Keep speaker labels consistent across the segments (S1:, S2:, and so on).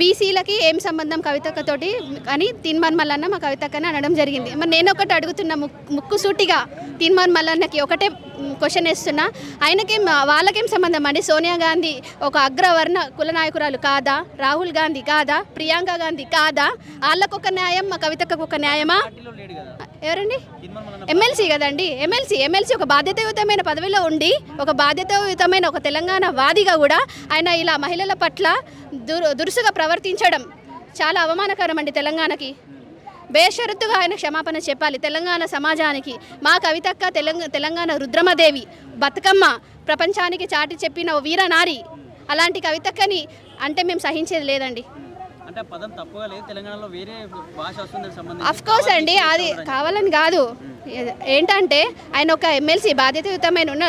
S1: బీసీలకి ఏం సంబంధం కవితక్కతోటి అని తీన్మార్ మల్లన్న మా కవితక్కని అనడం జరిగింది. మరి నేను ఒకటి అడుగుతున్నా, ముక్కుసూటిగా తీన్మార్ మల్లన్నకి ఒకటే క్వశ్చన్ వేస్తున్నా, ఆయనకేం వాళ్ళకేం సంబంధం అండి? సోనియా గాంధీ ఒక అగ్రవర్ణ కుల నాయకురాలు కాదా? రాహుల్ గాంధీ కాదా? ప్రియాంక గాంధీ కాదా? వాళ్ళకొక న్యాయం, మా కవితక్కకు ఒక న్యాయమా? ఎవరండి? ఎమ్మెల్సీ కదండి. ఎమ్మెల్సీ ఒక బాధ్యతాయుతమైన పదవిలో ఉండి, ఒక బాధ్యతాయుతమైన ఒక తెలంగాణ వాదిగా కూడా ఆయన ఇలా మహిళల పట్ల దురుసుగా ప్రవర్తించడం చాలా అవమానకరం అండి తెలంగాణకి. బేషరతుగా ఆయన క్షమాపణ చెప్పాలి తెలంగాణ సమాజానికి. మా కవితక్క తెలంగాణ రుద్రమదేవి, బతుకమ్మ ప్రపంచానికి చాటి చెప్పిన ఓ వీరనారి. అలాంటి కవితక్కని అంటే మేము సహించేది లేదండి. అఫ్ కోర్స్ అండి, అది కావాలని కాదు. ఏంటంటే ఆయన ఒక ఎమ్మెల్సీ బాధ్యతాయుతమైన ఉన్న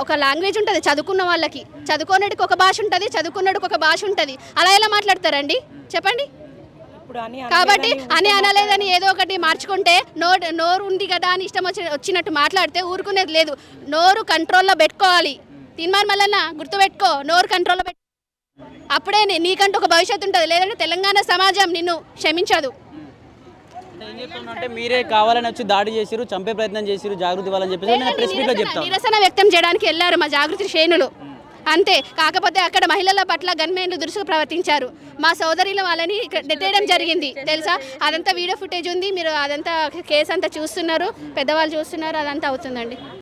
S1: ఒక లాంగ్వేజ్ ఉంటుంది చదువుకున్న వాళ్ళకి. చదువుకోనడికి ఒక భాష ఉంటుంది, చదువుకున్నడికి ఒక భాష ఉంటుంది. అలా ఎలా మాట్లాడతారండి చెప్పండి? కాబట్టి అని అనలేదని ఏదో ఒకటి మార్చుకుంటే నోరు ఉంది కదా అని ఇష్టం వచ్చినట్టు మాట్లాడితే ఊరుకునేది లేదు. నోరు కంట్రోల్లో పెట్టుకోవాలి. తీన్మార్ మల్లన్న గుర్తుపెట్టుకో, నోరు కంట్రోల్లో పెట్టు. అప్పుడే నీకంటూ ఒక భవిష్యత్తు ఉంటుంది, లేదంటే తెలంగాణ సమాజం నిన్ను క్షమించదు.
S2: మీరే కావాలని వచ్చి దాడి చేసిరు, చంపే ప్రయత్నం చేసిరు, జాగృతి వాళ్ళని చెప్పేసి
S1: నిరసన వ్యక్తం చేయడానికి వెళ్ళారు మా జాగృతి శ్రేణులు అంతే. కాకపోతే అక్కడ మహిళల పట్ల గన్మెన్లు దురుసుగా ప్రవర్తించారు. మా సోదరుల వాళ్ళని నెట్టేయడం జరిగింది తెలుసా? అదంతా వీడియో ఫుటేజ్ ఉంది, మీరు అదంతా కేసు అంతా చూస్తున్నారు, పెద్దవాళ్ళు చూస్తున్నారు, అదంతా అవుతుందండి.